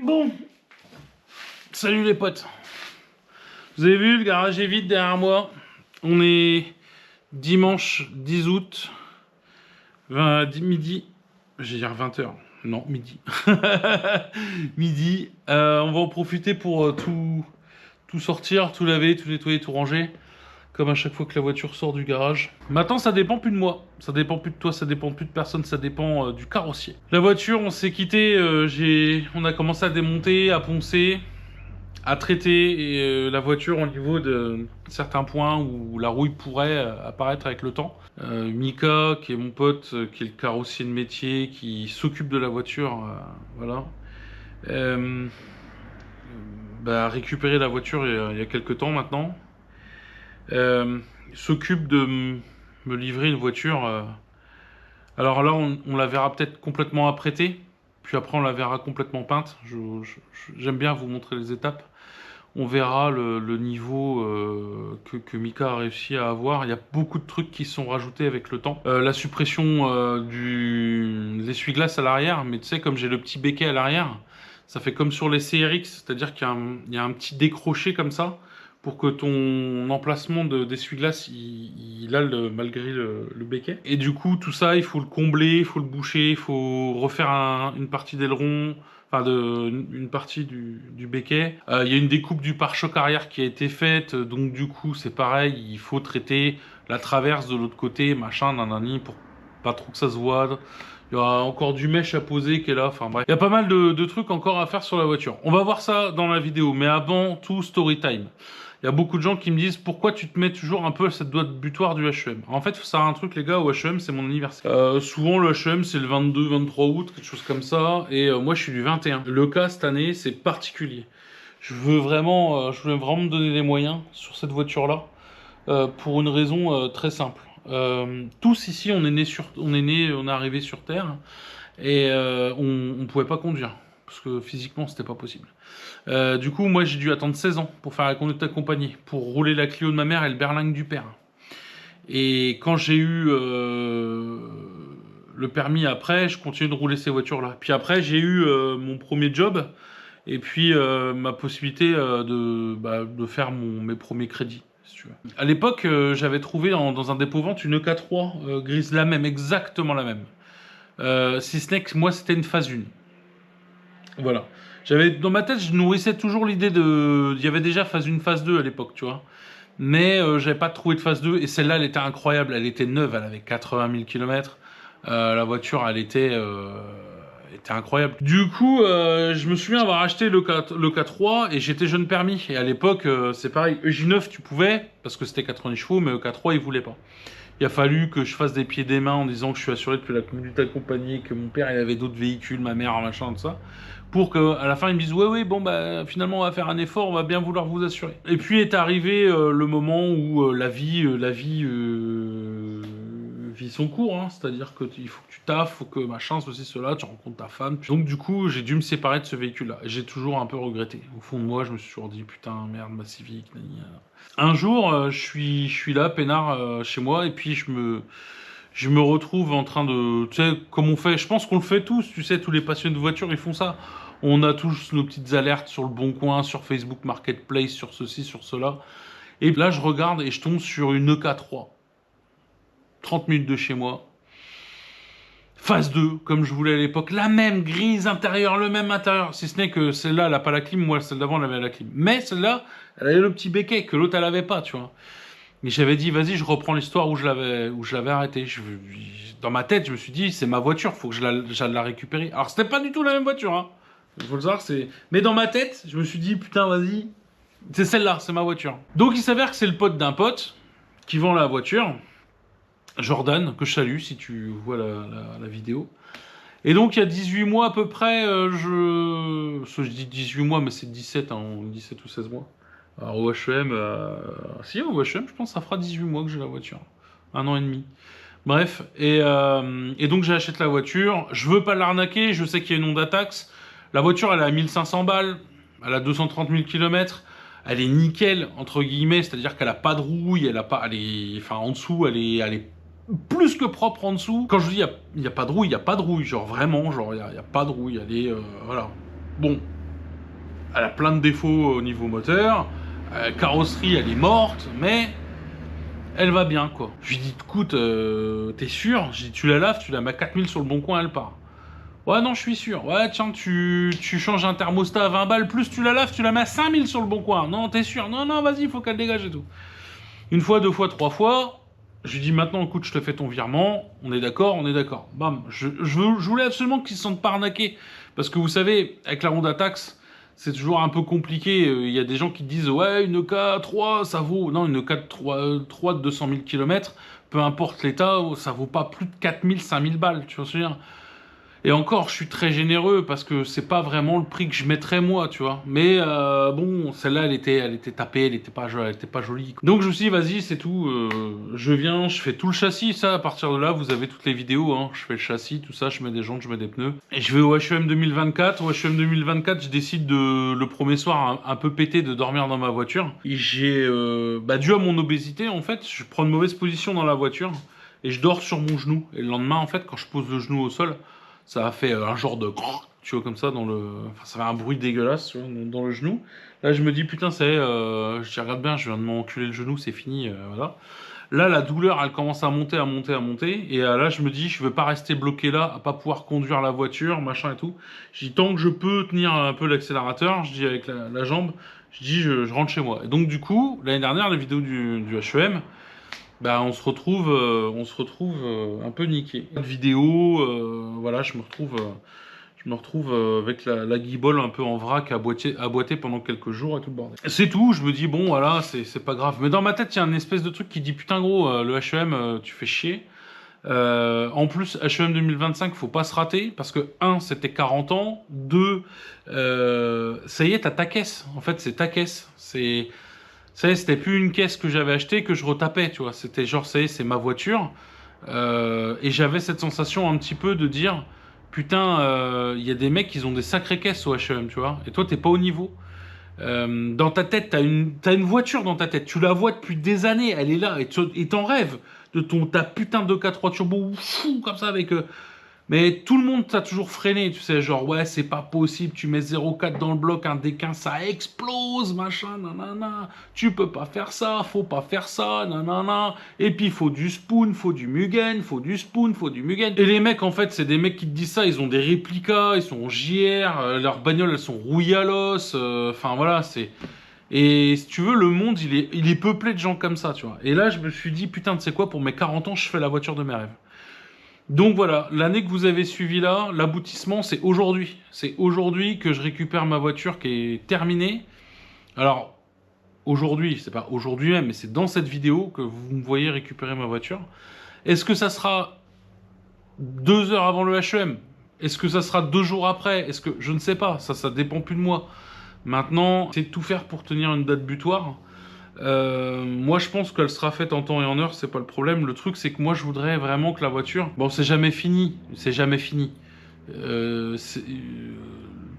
Bon, salut les potes. Vous avez vu, le garage est vide derrière moi. On est dimanche 10 août, midi. J'ai dire 20h. Non, midi. Midi. On va en profiter pour tout sortir, tout laver, tout nettoyer, tout ranger. Comme à chaque fois que la voiture sort du garage. Maintenant, ça dépend plus de moi. Ça dépend plus de toi, ça dépend plus de personne, ça dépend du carrossier. La voiture, on s'est quitté, on a commencé à démonter, à poncer, à traiter la voiture au niveau de certains points où la rouille pourrait apparaître avec le temps. Mika, qui est mon pote, qui est le carrossier de métier, qui s'occupe de la voiture, voilà. A récupéré la voiture il y a quelques temps maintenant. S'occupe de me livrer une voiture. Alors là, on la verra peut-être complètement apprêtée, puis après on la verra complètement peinte. J'aime bien vous montrer les étapes. On verra le niveau que Mika a réussi à avoir. Il y a beaucoup de trucs qui sont rajoutés avec le temps. La suppression de l'essuie-glace à l'arrière, mais tu sais, comme j'ai le petit béquet à l'arrière, ça fait comme sur les CRX, c'est-à-dire qu'il y a un petit décroché comme ça, pour que ton emplacement d'essuie-glace il aille malgré le béquet. Et du coup, tout ça, il faut le combler, il faut le boucher, il faut refaire une partie d'aileron, enfin une partie du béquet. Il y a une découpe du pare-choc arrière qui a été faite, donc du coup, c'est pareil, il faut traiter la traverse de l'autre côté, machin, nanani, pour pas trop que ça se voie. Il y aura encore du mèche à poser qui est là, enfin bref. Il y a pas mal de trucs encore à faire sur la voiture. On va voir ça dans la vidéo, mais avant tout, story time. Il y a beaucoup de gens qui me disent pourquoi tu te mets toujours un peu à cette date butoir du HEM. En fait, il faut savoir un truc, les gars, au HEM, c'est mon anniversaire. Souvent, le HEM, c'est le 22-23 août, quelque chose comme ça, et moi, je suis du 21. Le cas, cette année, c'est particulier. Je voulais vraiment me donner les moyens sur cette voiture-là, pour une raison très simple. Tous ici, on est arrivé sur Terre, et on pouvait pas conduire, parce que physiquement, c'était pas possible. Du coup, moi, j'ai dû attendre 16 ans pour faire la conduite accompagnée, pour rouler la Clio de ma mère et le berlingue du père. Et quand j'ai eu le permis après, je continue de rouler ces voitures-là. Puis après, j'ai eu mon premier job, et puis ma possibilité de faire mes premiers crédits. Si tu veux. À l'époque, j'avais trouvé dans un dépôt-vente une EK3 grise, la même, exactement la même. Si ce n'est que moi, c'était une phase 1. Voilà. Dans ma tête, je nourrissais toujours l'idée il y avait déjà phase 1, phase 2 à l'époque, tu vois. Mais j'avais pas trouvé de phase 2, et celle-là, elle était incroyable. Elle était neuve, elle avait 80 000 km. La voiture, elle était incroyable. Du coup, je me souviens avoir acheté le K3, et j'étais jeune permis. Et à l'époque, c'est pareil, EJ9, tu pouvais, parce que c'était 90 chevaux, mais K3, il voulait pas. Il a fallu que je fasse des pieds et des mains en disant que je suis assuré depuis la conduite accompagnée, que mon père il avait d'autres véhicules, ma mère, machin, tout ça, pour qu'à la fin ils me disent ouais, bon bah finalement on va faire un effort, on va bien vouloir vous assurer. Et puis est arrivé le moment où la vie vit son cours, hein, c'est-à-dire que il faut que tu taffes, faut que machin, ceci, cela, tu rencontres ta femme. Donc du coup j'ai dû me séparer de ce véhicule-là. J'ai toujours un peu regretté. Au fond de moi, je me suis toujours dit putain merde, ma Civic, nani. Un jour, je suis là, peinard, chez moi, et puis je me retrouve en train de... Tu sais, comme on fait, je pense qu'on le fait tous, tu sais, tous les passionnés de voiture, ils font ça. On a tous nos petites alertes sur le Bon Coin, sur Facebook Marketplace, sur ceci, sur cela. Et là, je regarde et je tombe sur une EK3. 30 minutes de chez moi. Phase 2, comme je voulais à l'époque. La même grise intérieure, le même intérieur. Si ce n'est que celle-là, elle n'a pas la clim. Moi, celle d'avant, elle avait la clim. Mais celle-là, elle avait le petit béquet que l'autre, elle avait pas, tu vois. Mais j'avais dit, vas-y, je reprends l'histoire où je l'avais arrêté. Dans ma tête, je me suis dit, c'est ma voiture, faut que j'aille la récupérer. Alors, c'était pas du tout la même voiture, hein. Il faut le savoir, mais dans ma tête, je me suis dit, putain, vas-y, c'est celle-là, c'est ma voiture. Donc, il s'avère que c'est le pote d'un pote qui vend la voiture. Jordan, que je salue si tu vois la vidéo. Et donc il y a 18 mois à peu près, je dis 18 mois, mais c'est 17, hein, 17 ou 16 mois. Alors au HEM, si au HEM, je pense que ça fera 18 mois que j'ai la voiture. 1 an et demi. Bref, et donc j'achète la voiture, je veux pas l'arnaquer, je sais qu'il y a une Honda Tax. La voiture, elle est à 1500 balles, elle a 230 000 km. Elle est nickel, entre guillemets, c'est-à-dire qu'elle a pas de rouille, en dessous, elle est plus que propre en dessous. Quand je dis il y a pas de rouille, il y a pas de rouille, genre vraiment, genre il y a pas de rouille, elle est voilà. Bon, elle a plein de défauts au niveau moteur, carrosserie elle est morte, mais elle va bien quoi. Je lui dis écoute, t'es sûr? Je dis tu la laves, tu la mets à 4000 sur le bon coin, elle part. Ouais non je suis sûr. Ouais tiens tu changes un thermostat à 20 balles, plus tu la laves, tu la mets à 5000 sur le bon coin. Non t'es sûr? Non non vas-y, il faut qu'elle dégage et tout. Une fois, deux fois, trois fois, je lui dis maintenant écoute je te fais ton virement, on est d'accord, on est d'accord. Bam, je voulais absolument qu'ils se sentent pas arnaqués. Parce que vous savez, avec la Honda Tax, c'est toujours un peu compliqué. Il y a des gens qui disent ouais une K3 ça vaut. Non, une K3 de 200 000 km, peu importe l'état, ça vaut pas plus de 4000, 5000 balles, tu vois ce que je veux dire. Et encore, je suis très généreux parce que c'est pas vraiment le prix que je mettrais moi, tu vois. Mais bon, celle-là, elle était tapée, elle était pas jolie. Donc je me suis dit, vas-y, c'est tout. Je viens, je fais tout le châssis. Ça, à partir de là, vous avez toutes les vidéos. Hein. Je fais le châssis, tout ça, je mets des jantes, je mets des pneus. Et je vais au HEM 2024. Au HEM 2024, je décide le premier soir un peu pété de dormir dans ma voiture. Et j'ai, dû à mon obésité, en fait, je prends une mauvaise position dans la voiture et je dors sur mon genou. Et le lendemain, en fait, quand je pose le genou au sol, ça a fait un genre de... Tu vois, comme ça, dans le... Enfin, ça fait un bruit dégueulasse, tu vois, dans le genou. Là, je me dis, putain, ça y est, je regarde bien, je viens de m'enculer le genou, c'est fini, voilà. Là, la douleur, elle commence à monter, à monter, à monter. Et là, je me dis, je veux pas rester bloqué là, à pas pouvoir conduire la voiture, machin et tout. Je dis, tant que je peux tenir un peu l'accélérateur, je dis avec la jambe, je dis, je rentre chez moi. Et donc, du coup, l'année dernière, la vidéo du HEM, bah, on se retrouve un peu niqué. Pas de vidéo, voilà, je me retrouve avec la guibole un peu en vrac à boiter pendant quelques jours et tout le bordel. C'est tout, je me dis bon voilà, c'est pas grave. Mais dans ma tête, il y a une espèce de truc qui dit putain gros, le HEM, tu fais chier. En plus, HEM 2025, faut pas se rater parce que 1, c'était 40 ans, 2, ça y est, t'as ta caisse. En fait, c'est ta caisse. Ça y est, c'était plus une caisse que j'avais achetée que je retapais, tu vois. C'était genre, ça y est, c'est ma voiture. Et j'avais cette sensation un petit peu de dire, putain, il y a des mecs qui ont des sacrées caisses au HEM, tu vois. Et toi, t'es pas au niveau. Dans ta tête, t'as une voiture dans ta tête. Tu la vois depuis des années, elle est là. Et t'en rêves de ta putain de K3 Turbo fou comme ça avec... Mais tout le monde t'a toujours freiné, tu sais, genre ouais c'est pas possible, tu mets 0,4 dans le bloc, un D15 ça explose, machin, nanana, tu peux pas faire ça, faut pas faire ça, nanana, et puis faut du spoon, faut du Mugen, faut du spoon, faut du Mugen. Et les mecs en fait c'est des mecs qui te disent ça, ils ont des réplicas, ils sont en JR, leurs bagnoles elles sont rouillées à l'os, enfin voilà c'est... Et si tu veux, le monde, il est peuplé de gens comme ça, tu vois. Et là, je me suis dit, putain, tu sais quoi, pour mes 40 ans, je fais la voiture de mes rêves. Donc voilà, l'année que vous avez suivie là, l'aboutissement c'est aujourd'hui. C'est aujourd'hui que je récupère ma voiture qui est terminée. Alors, aujourd'hui, c'est pas aujourd'hui même, mais c'est dans cette vidéo que vous me voyez récupérer ma voiture. Est-ce que ça sera 2 heures avant le HEM? Est-ce que ça sera 2 jours après? Est-ce que... Je ne sais pas, ça dépend plus de moi. Maintenant, c'est de tout faire pour tenir une date butoir. Moi je pense qu'elle sera faite en temps et en heure, c'est pas le problème. Le truc c'est que moi je voudrais vraiment que la voiture... Bon c'est jamais fini, c'est jamais fini. Tu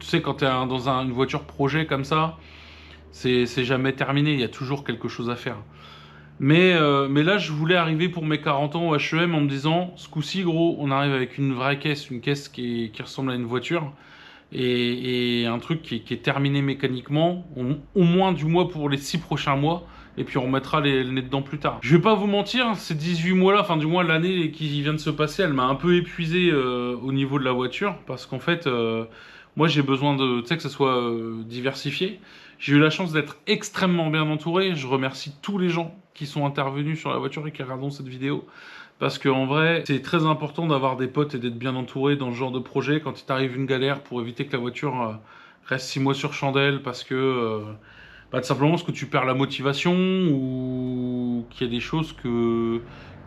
sais quand t'es dans une voiture projet comme ça, c'est jamais terminé, il y a toujours quelque chose à faire. Mais là je voulais arriver pour mes 40 ans au HEM en me disant, ce coup-ci gros, on arrive avec une vraie caisse, une caisse qui ressemble à une voiture. Et un truc qui est terminé mécaniquement, au moins du moins pour les 6 prochains mois, et puis on remettra le nez dedans plus tard. Je vais pas vous mentir, ces 18 mois-là, enfin du moins l'année qui vient de se passer, elle m'a un peu épuisé au niveau de la voiture, parce qu'en fait, moi j'ai besoin de, tu sais, que ça soit diversifié. J'ai eu la chance d'être extrêmement bien entouré, je remercie tous les gens qui sont intervenus sur la voiture et qui regardent cette vidéo. Parce qu'en vrai, c'est très important d'avoir des potes et d'être bien entouré dans ce genre de projet quand il t'arrive une galère pour éviter que la voiture reste 6 mois sur chandelle parce que tout simplement parce que tu perds la motivation ou qu'il y a des choses que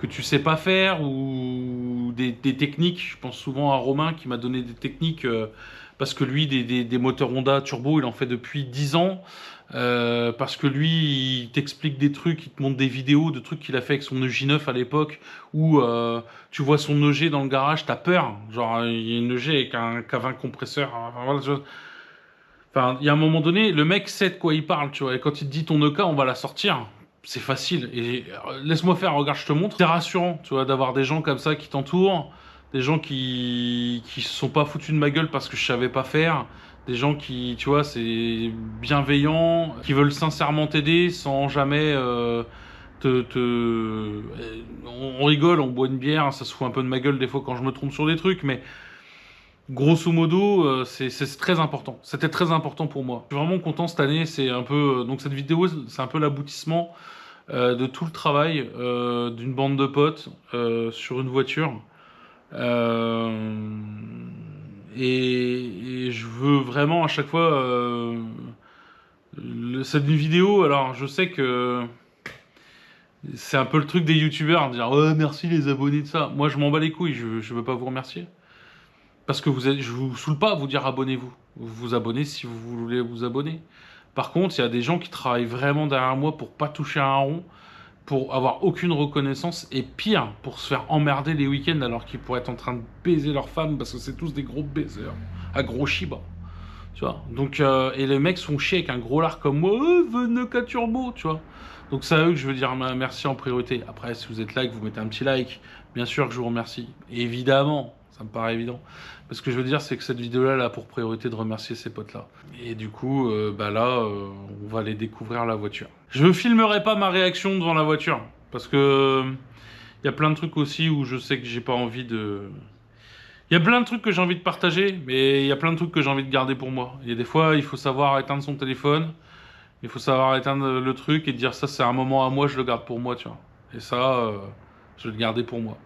tu sais pas faire ou des techniques. Je pense souvent à Romain qui m'a donné des techniques parce que lui, des moteurs Honda turbo, il en fait depuis 10 ans. Parce que lui, il t'explique des trucs, il te montre des vidéos de trucs qu'il a fait avec son EJ9 à l'époque, où tu vois son EG dans le garage, t'as peur. Genre, il y a une EG avec un K20 compresseur. Enfin, voilà, enfin, il y a un moment donné, le mec sait de quoi il parle, tu vois. Et quand il te dit ton EK, on va la sortir, c'est facile. Et laisse-moi faire, regarde, je te montre. C'est rassurant, tu vois, d'avoir des gens comme ça qui t'entourent, des gens qui se sont pas foutus de ma gueule parce que je savais pas faire, Des gens qui, tu vois, c'est bienveillant, qui veulent sincèrement t'aider sans jamais on rigole, on boit une bière, ça se fout un peu de ma gueule des fois quand je me trompe sur des trucs, mais grosso modo, c'est très important. C'était très important pour moi. Je suis vraiment content cette année. C'est un peu donc cette vidéo, c'est un peu l'aboutissement de tout le travail d'une bande de potes sur une voiture. Et je veux vraiment à chaque fois cette vidéo. Alors je sais que c'est un peu le truc des youtubeurs, dire ouais merci les abonnés de ça. Moi je m'en bats les couilles, je veux pas vous remercier. Parce que je vous saoule pas à vous dire abonnez-vous. Vous vous abonnez si vous voulez vous abonner. Par contre, il y a des gens qui travaillent vraiment derrière moi pour pas toucher à un rond, pour avoir aucune reconnaissance, et pire, pour se faire emmerder les week-ends alors qu'ils pourraient être en train de baiser leurs femmes, parce que c'est tous des gros baiseurs, à gros chiba. Tu vois. Donc, et les mecs sont chiés avec un gros lard comme moi, Venoka Turbo, tu vois. Donc c'est à eux que je veux dire merci en priorité. Après, si vous êtes là et que vous mettez un petit like, bien sûr que je vous remercie. Et évidemment, ça me paraît évident. Parce que je veux dire, c'est que cette vidéo-là, elle a pour priorité de remercier ces potes-là. Et du coup, bah là, on va aller découvrir la voiture. Je ne filmerai pas ma réaction devant la voiture. Parce que il y a plein de trucs aussi où je sais que j'ai pas envie de... Il y a plein de trucs que j'ai envie de partager, mais il y a plein de trucs que j'ai envie de garder pour moi. Et des fois, il faut savoir éteindre son téléphone. Il faut savoir éteindre le truc et dire ça, c'est un moment à moi, je le garde pour moi, tu vois. Et ça, je vais le garder pour moi.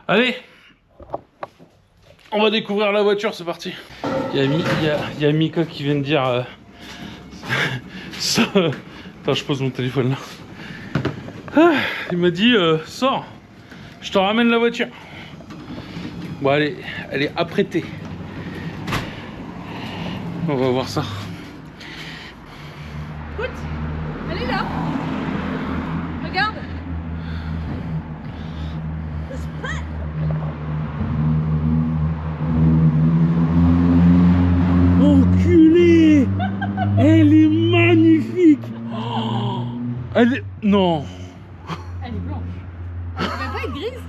Allez! On va découvrir la voiture, c'est parti. Il y a Mika qui vient de dire ça. Attends, je pose mon téléphone là. Ah, il m'a dit sors, je te ramène la voiture. Bon, elle est apprêtée. On va voir ça. Écoute, elle est là. Regarde. Enculé. Elle est magnifique. Oh, elle est... Non. Elle est blanche. Elle va pas être grise.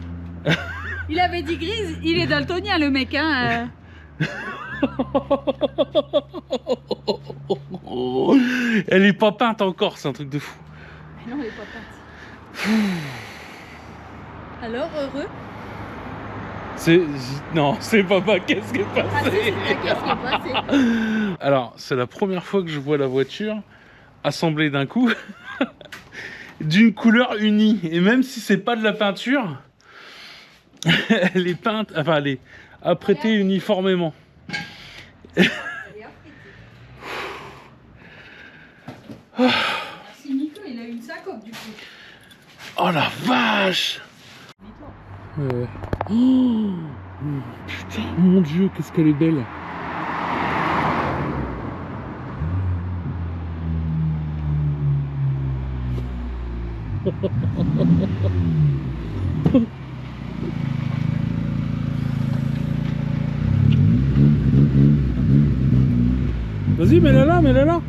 Il avait dit grise, il est daltonien le mec, hein. Elle est pas peinte encore, c'est un truc de fou. Non, elle est pas peinte. Alors, heureux? Non, c'est papa, qu'est-ce qui est passé? Ah, qu'est-ce qui est passé? Alors, c'est la première fois que je vois la voiture assemblée d'un coup, d'une couleur unie. Et même si c'est pas de la peinture, elle est peinte, enfin, elle est apprêtée uniformément. Si Nico, il a une syncope du coup. Oh la vache! Oh, putain, mon Dieu, qu'est-ce qu'elle est belle! Vas-y, mets-la là, mets-la là!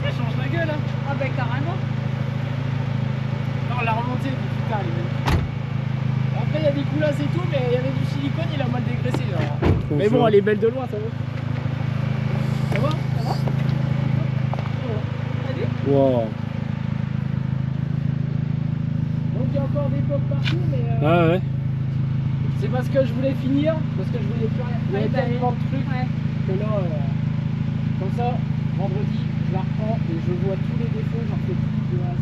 Ça change la gueule, hein. Ah ben carrément. Non, la remontée, putain, elle est magnifique. Après, il y a des coulasses et tout, mais il y avait du silicone, il a mal dégraissé. Alors. Mais bon, elle est belle de loin, ça va. Ça va? Ça va? Salut. Wow. Donc il y a encore des pots partout, mais Ah ouais. c'est parce que je voulais finir, parce que je voulais plus rien. Il y avait tellement de trucs que là, comme ça, vendredi, je la reprends et je vois tous les défauts, j'en fais tout de A à Z.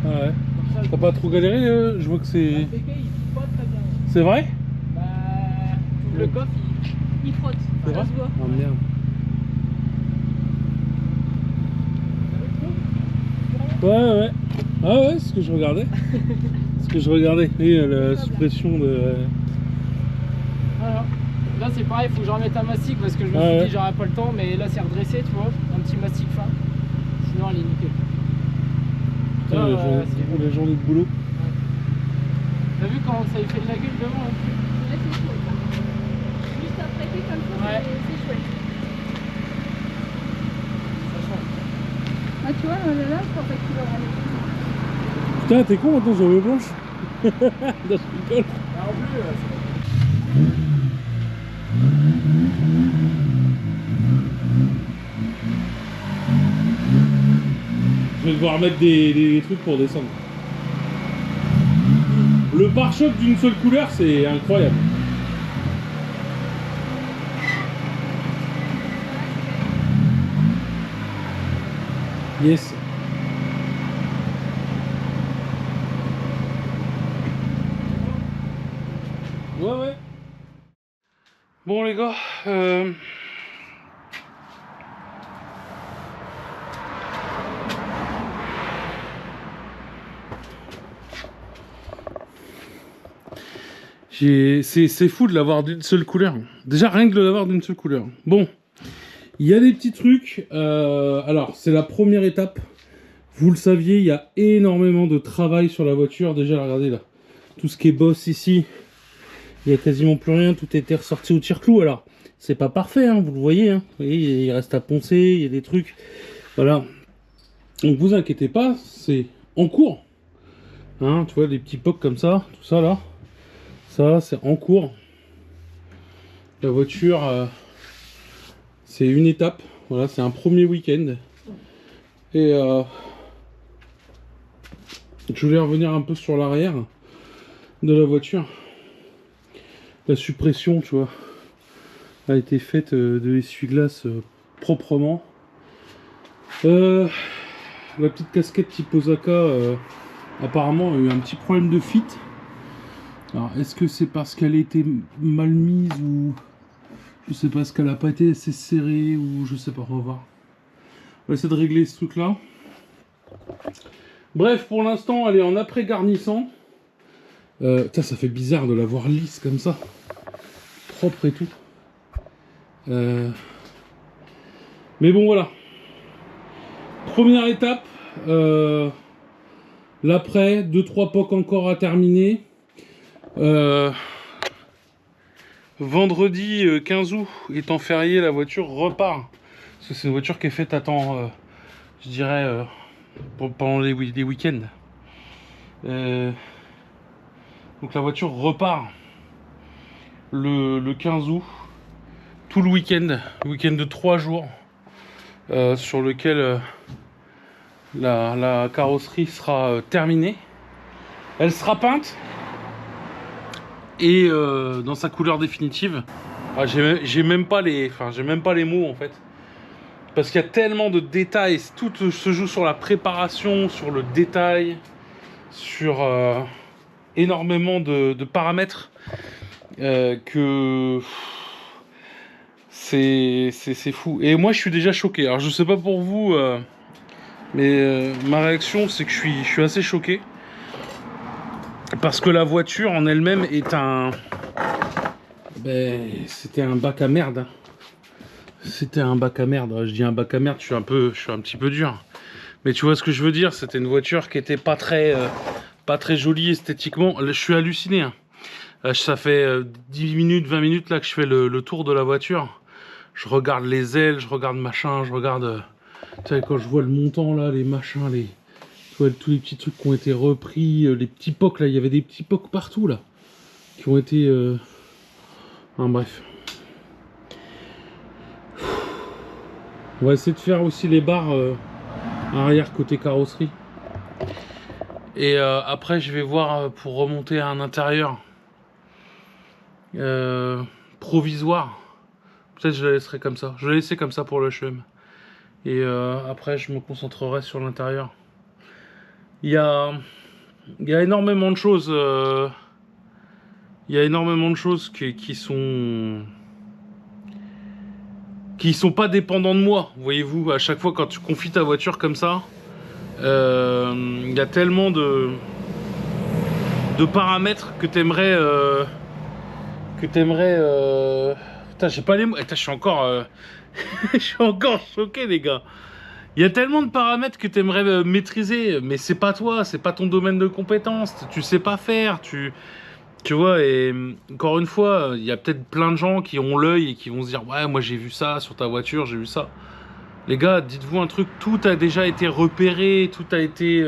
Ah ouais. Comme ça, T'as pas trop galéré, je vois que c'est... le PK, il file pas très bien. C'est vrai? Bah, tout le coffre, Il frotte. C'est vrai? Ça se voit. Oh merde. Ouais, ouais. Ah ouais, c'est ce que je regardais. C'est ce que je regardais. Et la suppression de... Voilà. Là c'est pareil, il faut que je remette un mastic parce que je me Ah suis ouais. dit j'aurais pas le temps, mais là c'est redressé, tu vois. dehors, la journée de boulot. T'as vu comment ça lui fait de la gueule devant hein. Ouais, c'est chaud ça. Juste à prêter comme ça, Ouais. c'est chouette. Ça change. Ah, tu vois, là, je pensais que tu l'aurais. Putain, t'es con maintenant, j'en veux blanche. Non, je rigole. Ah, en bleu, Je vais devoir mettre des trucs pour descendre. Le pare-choc d'une seule couleur, c'est incroyable. Yes. Ouais. Bon les gars, c'est fou de l'avoir d'une seule couleur. Déjà rien que de l'avoir d'une seule couleur. Bon, il y a des petits trucs. Alors c'est la première étape. Vous le saviez, il y a énormément de travail sur la voiture. Déjà regardez là, tout ce qui est boss ici, il n'y a quasiment plus rien. Tout était ressorti au tire-clou. Alors c'est pas parfait, hein, vous le voyez. Hein. Vous voyez, il reste à poncer, il y a des trucs. Voilà. Donc vous inquiétez pas, c'est en cours. Hein, tu vois les petits pocs comme ça, tout ça là. Ça, c'est en cours. La voiture, c'est une étape. Voilà, c'est un premier week-end. Et je voulais revenir un peu sur l'arrière de la voiture. La suppression, tu vois, a été faite de l'essuie-glace proprement. La petite casquette type Osaka, apparemment, a eu un petit problème de fit. Alors, est-ce que c'est parce qu'elle a été mal mise ou je sais pas, est-ce qu'elle a pas été assez serrée ou je sais pas, on va voir. On va essayer de régler ce truc-là. Bref, pour l'instant, elle est en après-garnissant. Ça fait bizarre de la voir lisse comme ça. Propre et tout. Mais bon, voilà. Première étape. L'après, 2-3 pocs encore à terminer. Vendredi 15 août étant férié, la voiture repart. Parce que c'est une voiture qui est faite à temps, je dirais, pendant les week-ends. Donc la voiture repart le 15 août. Tout le week-end de 3 jours. Sur lequel la carrosserie sera terminée. Elle sera peinte. Et dans sa couleur définitive, j'ai même pas les mots en fait, parce qu'il y a tellement de détails, tout se joue sur la préparation, sur le détail, sur énormément de paramètres que c'est fou. Et moi je suis déjà choqué. Alors je sais pas pour vous, mais ma réaction c'est que je suis assez choqué. Parce que la voiture en elle-même est c'était un bac à merde. C'était un bac à merde. Je dis un bac à merde, je suis un petit peu dur. Mais tu vois ce que je veux dire, c'était une voiture qui était pas très jolie esthétiquement. Je suis halluciné. Hein. Ça fait 10 minutes, 20 minutes là que je fais le tour de la voiture. Je regarde les ailes, je regarde machin, je regarde... tu sais, quand je vois le montant là, les machins, tous les petits trucs qui ont été repris, les petits pocs là, il y avait des petits pocs partout là, qui ont été... Enfin, bref. On va essayer de faire aussi les barres arrière côté carrosserie. Et après je vais voir pour remonter à un intérieur provisoire. Peut-être je la laisserai comme ça. Je vais la laisser comme ça pour le HM. Et après je me concentrerai sur l'intérieur. Il y a énormément de choses. Il y a énormément de choses qui sont pas dépendants de moi. Voyez-vous, à chaque fois quand tu confies ta voiture comme ça, il y a tellement de paramètres que t'aimerais. Putain, j'ai pas les mots. Putain, je suis encore, je suis encore choqué, les gars. Il y a tellement de paramètres que tu aimerais maîtriser, mais c'est pas toi, c'est pas ton domaine de compétence, tu sais pas faire, tu vois, et encore une fois, il y a peut-être plein de gens qui ont l'œil et qui vont se dire « Ouais, moi j'ai vu ça sur ta voiture, j'ai vu ça. » Les gars, dites-vous un truc, tout a déjà été repéré, tout a été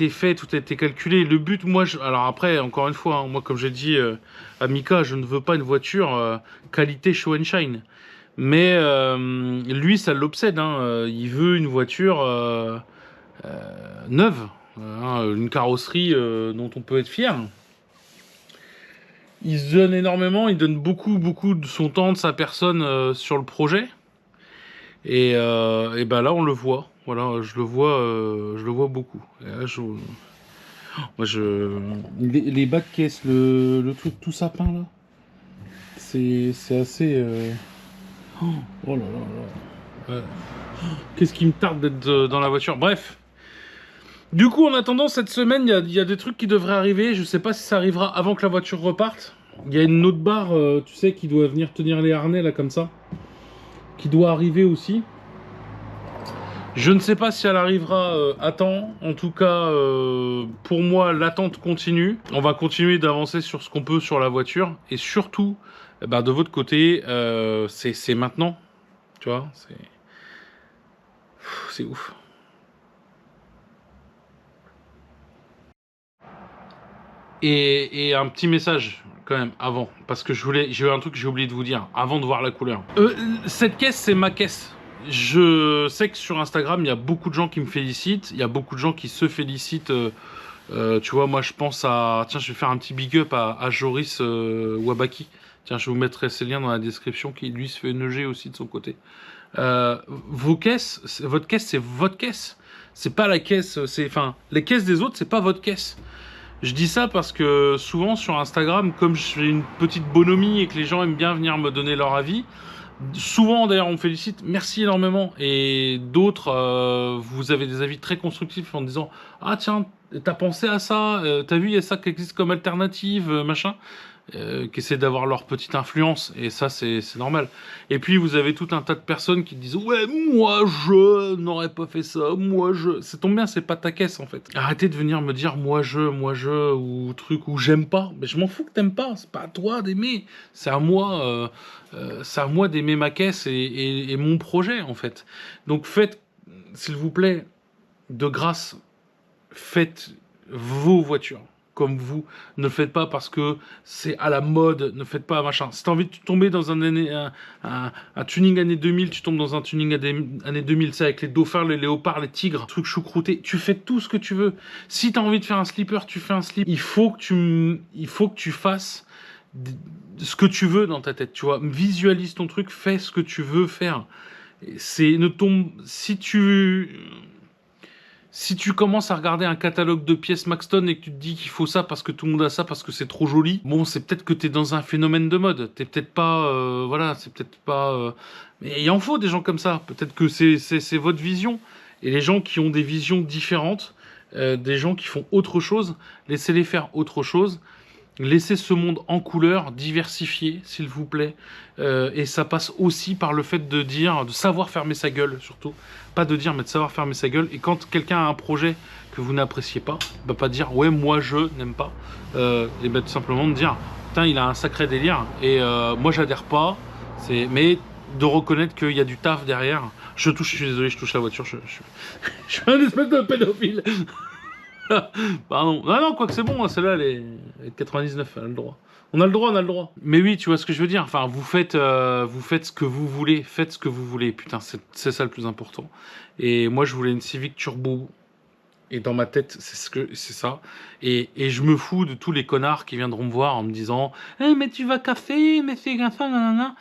fait, tout a été calculé. Le but, moi, alors après, encore une fois, hein, moi comme j'ai dit à Mika, je ne veux pas une voiture qualité show and shine. Mais lui, ça l'obsède, hein. Il veut une voiture neuve, une carrosserie dont on peut être fier. Il se donne énormément, il donne beaucoup de son temps, de sa personne sur le projet. Et ben là, on le voit. Voilà, je le vois beaucoup. Et là, les bas de caisse, le truc tout sapin là, c'est assez. Oh là là là. Ouais. Qu'est-ce qui me tarde d'être dans la voiture. Bref. Du coup, en attendant, cette semaine, il y a des trucs qui devraient arriver. Je sais pas si ça arrivera avant que la voiture reparte. Il y a une autre barre, tu sais, qui doit venir tenir les harnais là comme ça, qui doit arriver aussi. Je ne sais pas si elle arrivera à temps. En tout cas, pour moi, l'attente continue. On va continuer d'avancer sur ce qu'on peut sur la voiture. Et surtout, bah, de votre côté, c'est maintenant. Tu vois, c'est ouf. Et un petit message quand même avant. Parce que j'ai un truc que j'ai oublié de vous dire avant de voir la couleur. Cette caisse, c'est ma caisse. Je sais que sur Instagram, il y a beaucoup de gens qui me félicitent. Il y a beaucoup de gens qui se félicitent. Tu vois, moi, je pense à... Tiens, je vais faire un petit big up à Joris Wabaki. Tiens, je vous mettrai ses liens dans la description, qui, lui, se fait neuger aussi de son côté. Votre caisse, c'est votre caisse. C'est pas la caisse... Enfin, les caisses des autres, c'est pas votre caisse. Je dis ça parce que souvent, sur Instagram, comme j'ai une petite bonhomie et que les gens aiment bien venir me donner leur avis... Souvent d'ailleurs on me félicite, merci énormément, et d'autres vous avez des avis très constructifs en disant ah tiens t'as pensé à ça, t'as vu il y a ça qui existe comme alternative machin, qui essaient d'avoir leur petite influence, et ça c'est normal. Et puis vous avez tout un tas de personnes qui disent ouais moi je n'aurais pas fait ça, moi je, ça tombe bien, c'est pas ta caisse en fait. Arrêtez de venir me dire moi je ou truc ou j'aime pas, mais je m'en fous que t'aimes pas, c'est pas à toi d'aimer, c'est à moi d'aimer ma caisse et mon projet en fait. Donc faites s'il vous plaît de grâce, faites vos voitures comme vous, ne le faites pas parce que c'est à la mode, ne faites pas machin. Si t'as envie de tomber dans un tuning année 2000, tu tombes dans un tuning année 2000, c'est avec les dauphins, les léopards, les tigres, trucs choucroutés, tu fais tout ce que tu veux. Si t'as envie de faire un slipper, tu fais un slip. Il faut que tu fasses ce que tu veux dans ta tête, tu vois. Visualise ton truc, fais ce que tu veux faire. Si tu commences à regarder un catalogue de pièces Maxton et que tu te dis qu'il faut ça parce que tout le monde a ça, parce que c'est trop joli, bon, c'est peut-être que t'es dans un phénomène de mode. T'es peut-être pas... voilà, c'est peut-être pas... Mais il en faut des gens comme ça. Peut-être que c'est votre vision. Et les gens qui ont des visions différentes, des gens qui font autre chose, laissez-les faire autre chose. Laissez ce monde en couleur, diversifié, s'il vous plaît. Et ça passe aussi par le fait de dire, de savoir fermer sa gueule, surtout. Pas de dire, mais de savoir fermer sa gueule. Et quand quelqu'un a un projet que vous n'appréciez pas, bah pas dire, ouais, moi je n'aime pas. Et bah tout simplement de dire, putain, il a un sacré délire. Et moi j'adhère pas. Mais de reconnaître qu'il y a du taf derrière. Je suis désolé, je touche la voiture. Je suis un espèce de pédophile. Pardon. Non, quoi que c'est bon, celle-là, elle est 99, elle a le droit. On a le droit. Mais oui, tu vois ce que je veux dire. Enfin, vous faites ce que vous voulez. Faites ce que vous voulez. Putain, c'est ça le plus important. Et moi, je voulais une Civic Turbo. Et dans ma tête, c'est ça. Et je me fous de tous les connards qui viendront me voir en me disant mais tu vas café, mais c'est comme ça, nanana.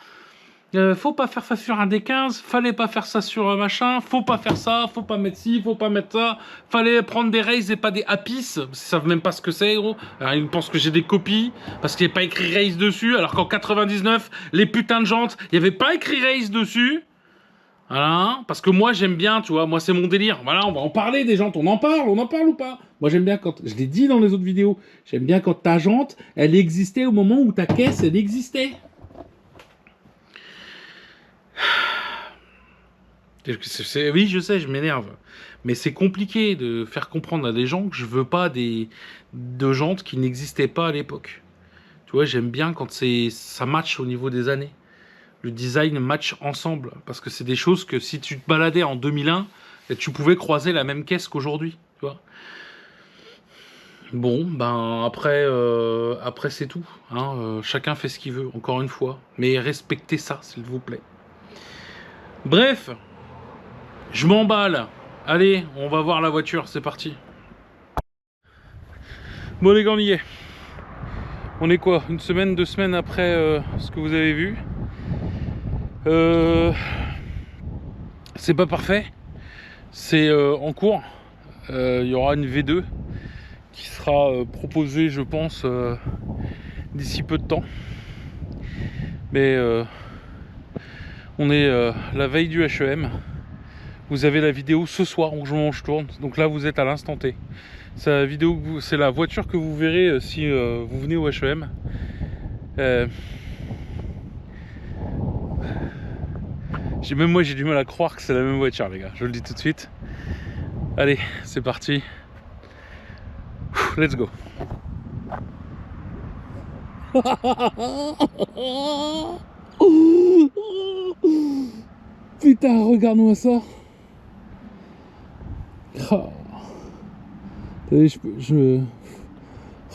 Faut pas faire ça sur un D15, fallait pas faire ça sur un machin, faut pas faire ça, faut pas mettre ci, faut pas mettre ça, fallait prendre des Race et pas des Apis, ils savent même pas ce que c'est gros, alors, ils pensent que j'ai des copies, parce qu'il n'y a pas écrit Race dessus, alors qu'en 99, les putains de jantes, il n'y avait pas écrit Race dessus, voilà, parce que moi j'aime bien, tu vois, moi c'est mon délire, voilà, on va en parler des jantes, on en parle ou pas? Moi j'aime bien quand, je l'ai dit dans les autres vidéos, j'aime bien quand ta jante, elle existait au moment où ta caisse, elle existait. Oui, je sais, je m'énerve. Mais c'est compliqué de faire comprendre à des gens que je veux pas de jantes qui n'existaient pas à l'époque. Tu vois, j'aime bien quand ça match au niveau des années. Le design match ensemble. Parce que c'est des choses que si tu te baladais en 2001, tu pouvais croiser la même caisse qu'aujourd'hui. Tu vois. Bon, ben après c'est tout. Hein. Chacun fait ce qu'il veut, encore une fois. Mais respectez ça, s'il vous plaît. Bref, je m'emballe. Allez, on va voir la voiture, c'est parti. Bon les gars, on y est. On est quoi? Une semaine, 2 semaines après ce que vous avez vu. C'est pas parfait. C'est en cours. Il y aura une V2 qui sera proposée, je pense, d'ici peu de temps. Mais on est la veille du HEM. Vous avez la vidéo ce soir où je tourne. Donc là, vous êtes à l'instant T. C'est la vidéo, c'est la voiture que vous verrez si vous venez au HEM. Même moi, j'ai du mal à croire que c'est la même voiture, les gars. Je le dis tout de suite. Allez, c'est parti. Let's go. Putain, regarde-moi ça. Oh. Oh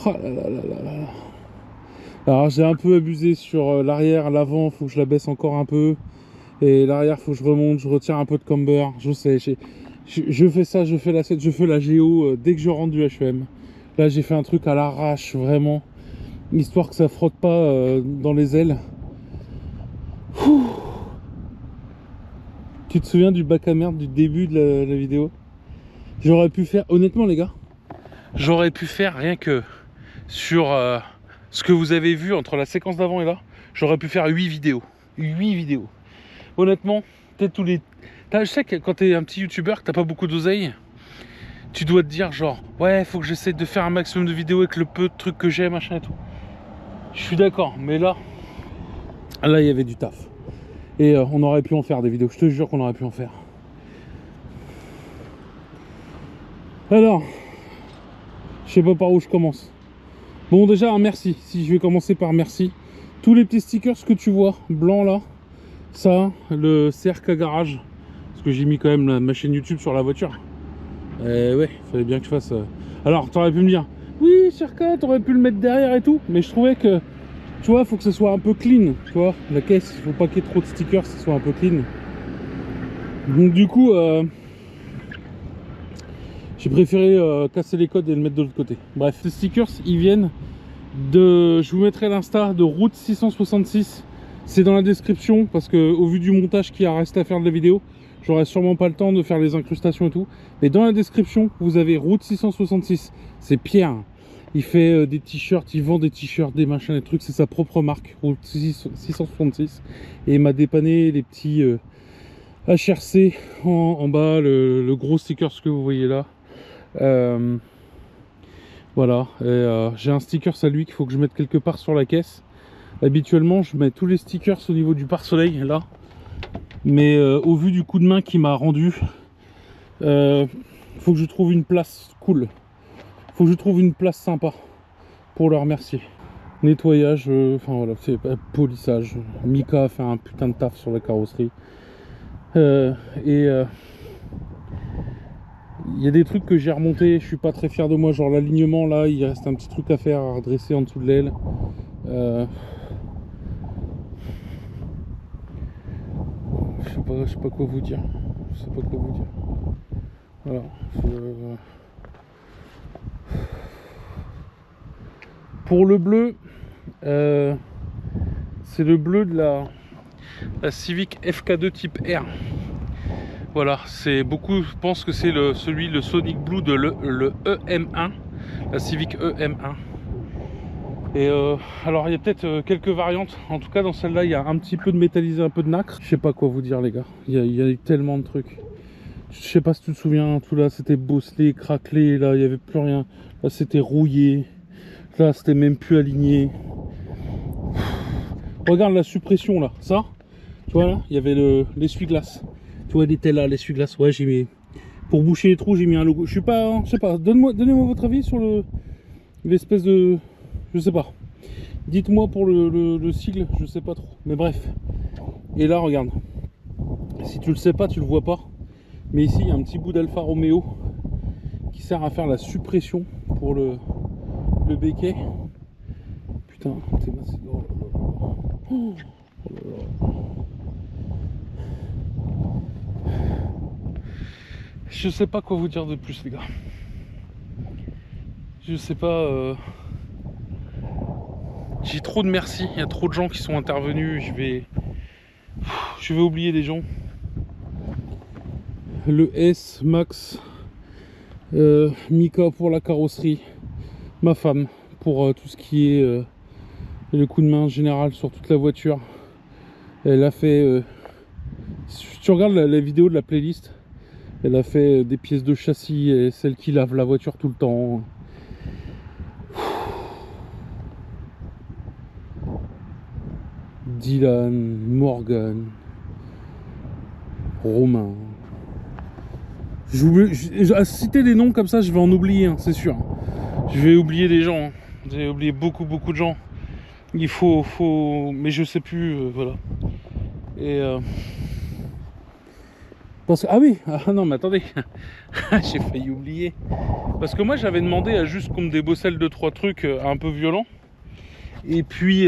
là là là là là. Alors j'ai un peu abusé sur l'arrière, l'avant, faut que je la baisse encore un peu. Et l'arrière, faut que je remonte, je retire un peu de camber. Je sais, je fais ça, je fais la 7, je fais la géo dès que je rentre du HEM. Là j'ai fait un truc à l'arrache, vraiment. Histoire que ça frotte pas dans les ailes. Ouh. Tu te souviens du bac à merde du début de la vidéo? J'aurais pu faire, honnêtement les gars, j'aurais pu faire rien que sur ce que vous avez vu entre la séquence d'avant et là, j'aurais pu faire 8 vidéos. 8 vidéos. Honnêtement, peut-être tous les... Je sais que quand t'es un petit youtubeur, que t'as pas beaucoup d'oseille, tu dois te dire genre, ouais, faut que j'essaie de faire un maximum de vidéos avec le peu de trucs que j'ai, machin et tout. Je suis d'accord, mais là, il y avait du taf. Et on aurait pu en faire des vidéos, je te jure qu'on aurait pu en faire. Alors, je sais pas par où je commence. Bon, déjà un merci, si je vais commencer par merci. Tous les petits stickers que tu vois, blancs là, ça, le CRK Garage, parce que j'ai mis quand même ma chaîne YouTube sur la voiture. Ouais, il fallait bien que je fasse... Alors, tu aurais pu me dire, oui, CRK, tu aurais pu le mettre derrière et tout, mais je trouvais que, tu vois, faut que ce soit un peu clean, tu vois, la caisse, il faut pas qu'il y ait trop de stickers, que ce soit un peu clean. Donc du coup, j'ai préféré casser les codes et le mettre de l'autre côté. Bref, ces stickers, ils viennent de... Je vous mettrai l'insta de Route 666. C'est dans la description, parce que au vu du montage qui a resté à faire de la vidéo, j'aurai sûrement pas le temps de faire les incrustations et tout. Mais dans la description, vous avez Route 666. C'est Pierre. Il fait des t-shirts, il vend des t-shirts, des machins, des trucs. C'est sa propre marque, Route 666. Et il m'a dépanné les petits HRC en bas, le gros sticker que vous voyez là. Voilà. J'ai un sticker à lui qu'il faut que je mette quelque part sur la caisse. Habituellement, je mets tous les stickers au niveau du pare-soleil là. Mais au vu du coup de main qu'il m'a rendu, faut que je trouve une place cool. Faut que je trouve une place sympa pour le remercier. Nettoyage, enfin voilà, c'est polissage. Mika a fait un putain de taf sur la carrosserie. Il y a des trucs que j'ai remonté, je suis pas très fier de moi, genre l'alignement là, il reste un petit truc à faire, à redresser en dessous de l'aile. Je sais pas quoi vous dire. Je sais pas quoi vous dire. Voilà. Pour le bleu, c'est le bleu de la Civic FK2 type R. Voilà, c'est beaucoup pensent que c'est le Sonic Blue de le EM1, la Civic EM1. Et alors il y a peut-être quelques variantes. En tout cas dans celle-là il y a un petit peu de métallisé, un peu de nacre. Je sais pas quoi vous dire les gars. Il y a eu tellement de trucs. Je sais pas si tu te souviens, tout là c'était bosselé, craquelé, là il n'y avait plus rien. Là c'était rouillé. Là c'était même plus aligné. Regarde la suppression là, ça. Tu vois là, il y avait l'essuie-glace. Tu vois, elle était là, l'essuie-glace. Ouais, j'ai mis... Pour boucher les trous, j'ai mis un logo. Je suis pas... Je sais pas. Donnez-moi votre avis sur l'espèce de... Je sais pas. Dites-moi pour le sigle, je sais pas trop. Mais bref. Et là, regarde. Si tu le sais pas, tu le vois pas. Mais ici, il y a un petit bout d'Alfa Romeo qui sert à faire la suppression pour le béquet. Putain, t'es là, c'est... Oh là là. Oh là là. Je sais pas quoi vous dire de plus, les gars. Je sais pas. J'ai trop de merci. Il y a trop de gens qui sont intervenus. Je vais oublier des gens. Le S, Max, Mika pour la carrosserie, ma femme pour tout ce qui est le coup de main général sur toute la voiture. Elle a fait, si tu regardes la vidéo de la playlist, elle a fait des pièces de châssis et celle qui lave la voiture tout le temps. Dylan, Morgan, Romain. À citer des noms comme ça, je vais en oublier, hein, c'est sûr. Je vais oublier des gens. Hein. J'ai oublié beaucoup de gens. Il faut... Mais je sais plus, voilà. Et... Parce que... Ah oui, ah non mais attendez. J'ai failli oublier. Parce que moi j'avais demandé à juste qu'on me débosselle 2-3 trucs un peu violents. Et puis...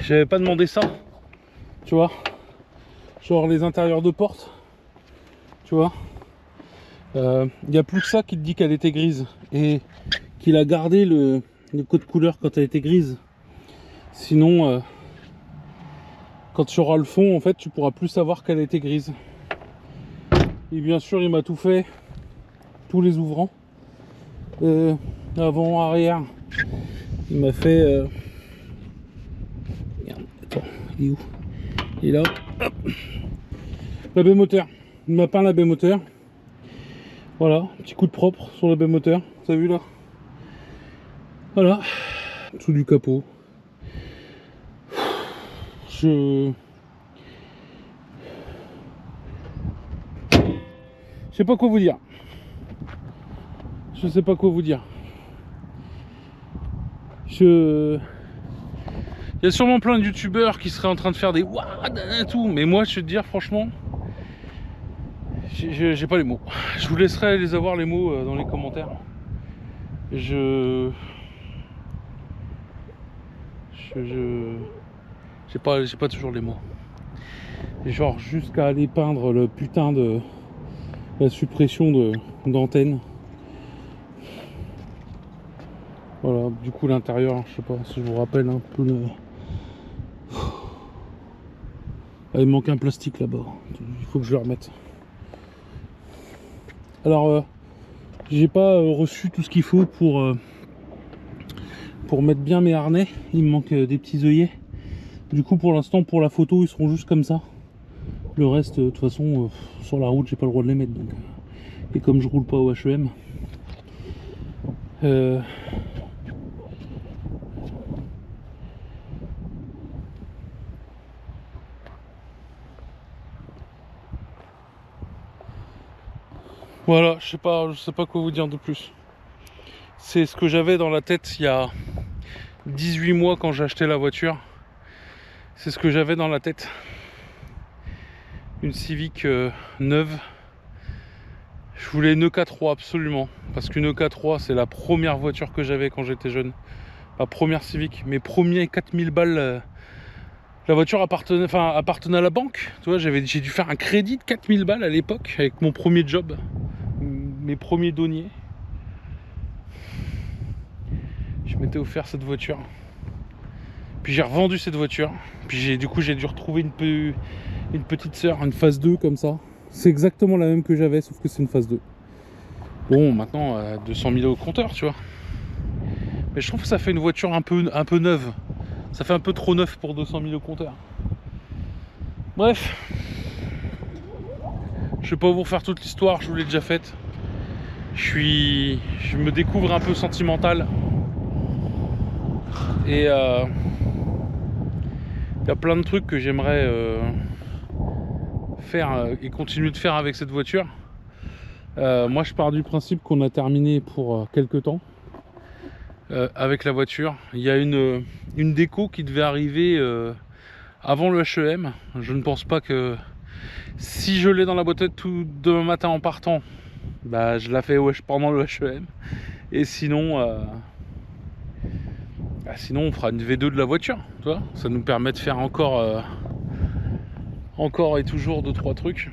J'avais pas demandé ça. Tu vois, genre les intérieurs de porte, tu vois, y a plus que ça qui te dit qu'elle était grise et qu'il a gardé le code couleur quand elle était grise. Sinon, quand tu auras le fond, en fait, tu pourras plus savoir qu'elle était grise. Et bien sûr, il m'a tout fait, tous les ouvrants, avant, arrière. Il m'a fait. Merde, attends, il est où? Et là, hop, la baie moteur. Il m'a peint la baie moteur. Voilà, petit coup de propre sur la baie moteur. T'as vu là? Voilà, dessous du capot. Je sais pas quoi vous dire. Je sais pas quoi vous dire. Il y a sûrement plein de youtubeurs qui seraient en train de faire des waouh et tout, mais moi je vais te dire franchement, j'ai pas les mots. Je vous laisserai les avoir les mots dans les commentaires. J'ai pas toujours les mots. Genre jusqu'à aller peindre le putain de la suppression d'antenne. Voilà, du coup l'intérieur, je sais pas si je vous rappelle un peu le... Ah, il manque un plastique là-bas, il faut que je le remette. Alors, j'ai pas reçu tout ce qu'il faut pour mettre bien mes harnais. Il me manque des petits œillets. Du coup, pour l'instant, pour la photo, ils seront juste comme ça. Le reste, de toute façon, sur la route, j'ai pas le droit de les mettre. Donc. Et comme je roule pas au H&M, voilà, je sais pas quoi vous dire de plus. C'est ce que j'avais dans la tête il y a 18 mois quand j'ai acheté la voiture. C'est ce que j'avais dans la tête. Une Civic neuve. Je voulais une EK3 absolument. Parce qu'une EK3 c'est la première voiture que j'avais quand j'étais jeune. Ma première Civic. Mes premiers 4000 balles. La voiture appartenait à la banque. Tu vois, j'ai dû faire un crédit de 4000 balles à l'époque avec mon premier job. Mes premiers deniers. Je m'étais offert cette voiture. Puis j'ai revendu cette voiture. Puis du coup j'ai dû retrouver une petite sœur, une phase 2 comme ça. C'est exactement la même que j'avais, sauf que c'est une phase 2. Bon, maintenant 200 000 au compteur, tu vois. Mais je trouve que ça fait une voiture un peu neuve. Ça fait un peu trop neuf pour 200 000 au compteur. Bref. Je vais pas vous refaire toute l'histoire, je vous l'ai déjà faite. Je me découvre un peu sentimental. Et y a plein de trucs que j'aimerais faire et continuer de faire avec cette voiture. Moi je pars du principe qu'on a terminé pour quelques temps avec la voiture. Il y a une déco qui devait arriver avant le HEM. Je ne pense pas que si je l'ai dans la boîte tout demain matin en partant, bah, je la fais pendant le HEM. Et sinon, sinon on fera une V2 de la voiture, tu vois. Ça nous permet de faire encore et toujours 2-3 trucs.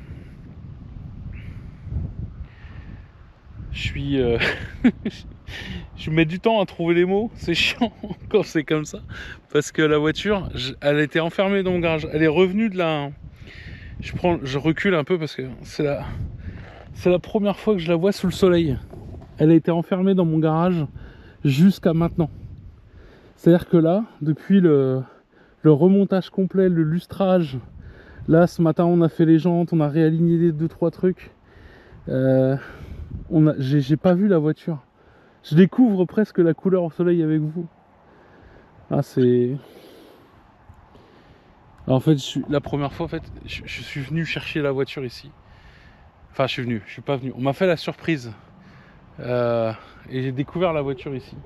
Je mets du temps à trouver les mots, c'est chiant quand c'est comme ça, parce que la voiture, elle était enfermée dans mon garage, elle est revenue de la... Je recule un peu parce que c'est la première fois que je la vois sous le soleil. Elle a été enfermée dans mon garage jusqu'à maintenant. C'est-à-dire que là, depuis le remontage complet, le lustrage, là ce matin on a fait les jantes, on a réaligné les 2-3 trucs. J'ai pas vu la voiture. Je découvre presque la couleur au soleil avec vous. Ah, c'est... En fait, la première fois, en fait, je suis venu chercher la voiture ici. Enfin, je suis pas venu. On m'a fait la surprise. Et j'ai découvert la voiture ici.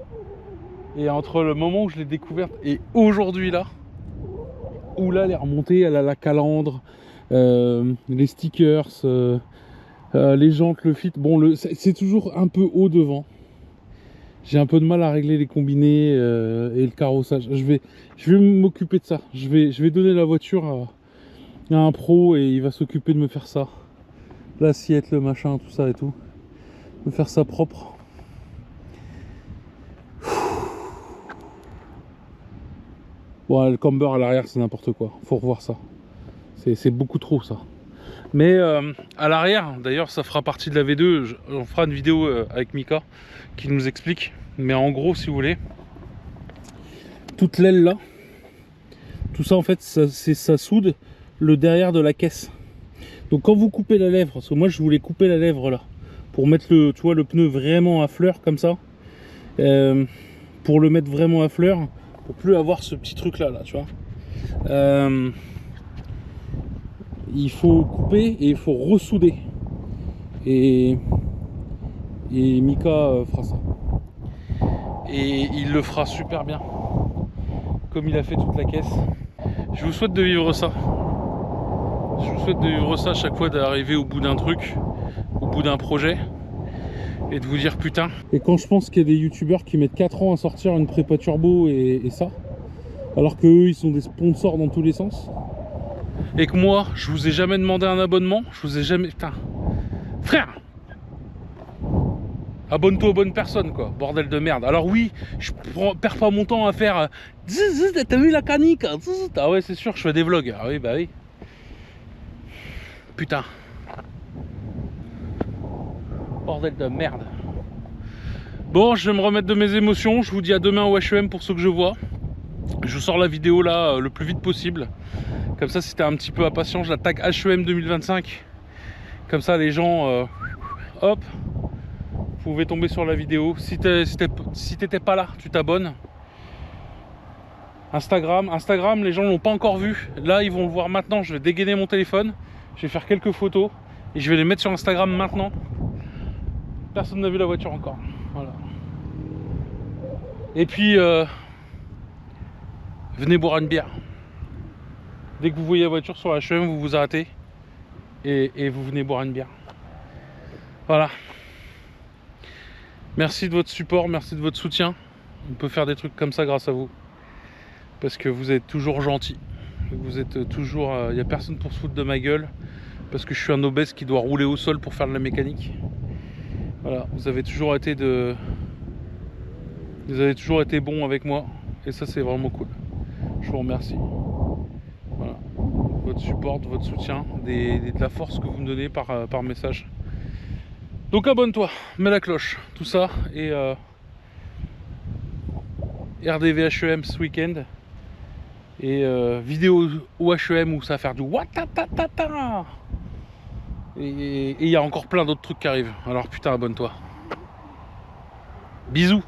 Et entre le moment où je l'ai découverte et aujourd'hui là, où là elle est remontée, elle a la calandre, les stickers, les jantes, le fit. Bon, c'est toujours un peu haut devant. J'ai un peu de mal à régler les combinés et le carrossage. Je vais m'occuper de ça. Je vais donner la voiture à un pro et il va s'occuper de me faire ça. L'assiette, le machin, tout ça et tout. Me faire ça propre. Bon, le camber à l'arrière, c'est n'importe quoi. Faut revoir ça. C'est beaucoup trop ça. Mais à l'arrière, d'ailleurs ça fera partie de la V2, on fera une vidéo avec Mika qui nous explique. Mais en gros, si vous voulez, toute l'aile là, tout ça en fait, ça soude le derrière de la caisse. Donc quand vous coupez la lèvre, parce que moi je voulais couper la lèvre là, pour mettre tu vois, le pneu vraiment à fleur comme ça, pour le mettre vraiment à fleur, pour plus avoir ce petit truc là, tu vois. Il faut couper et il faut ressouder. Et Mika fera ça. Et il le fera super bien. Comme il a fait toute la caisse. Je vous souhaite de vivre ça. Je vous souhaite de vivre ça à chaque fois, d'arriver au bout d'un truc, au bout d'un projet. Et de vous dire putain. Et quand je pense qu'il y a des youtubeurs qui mettent 4 ans à sortir une prépa turbo et ça, alors qu'eux ils sont des sponsors dans tous les sens. Et que moi, je vous ai jamais demandé un abonnement, je vous ai jamais... Putain, frère, abonne-toi aux bonnes personnes, quoi, bordel de merde. Alors oui, je perds pas mon temps à faire... T'as vu la canique? Ah ouais, c'est sûr, je fais des vlogs. Ah oui, bah oui. Putain. Bordel de merde. Bon, je vais me remettre de mes émotions. Je vous dis à demain au HEM pour ceux que je vois. Je sors la vidéo là le plus vite possible. Comme ça, si t'es un petit peu impatient, je la tag HEM 2025. Comme ça, les gens, hop, vous pouvez tomber sur la vidéo. Si t'étais pas là, tu t'abonnes. Instagram, les gens l'ont pas encore vu. Là, ils vont le voir maintenant. Je vais dégainer mon téléphone. Je vais faire quelques photos et je vais les mettre sur Instagram maintenant. Personne n'a vu la voiture encore. Voilà. Et puis, venez boire une bière. Dès que vous voyez la voiture sur la HEM, vous vous arrêtez et vous venez boire une bière. Voilà. Merci de votre support, merci de votre soutien. On peut faire des trucs comme ça grâce à vous. Parce que vous êtes toujours gentils. Vous êtes toujours... Il n'y a personne pour se foutre de ma gueule. Parce que je suis un obèse qui doit rouler au sol pour faire de la mécanique. Voilà, vous avez toujours été bon avec moi. Et ça, c'est vraiment cool. Je vous remercie. Voilà. Votre support, votre soutien, de la force que vous me donnez par message. Donc abonne-toi, mets la cloche, tout ça. Et RDV HEM ce week-end. Et vidéo au HEM où ça va faire du watatata. Et il y a encore plein d'autres trucs qui arrivent. Alors putain, abonne-toi. Bisous.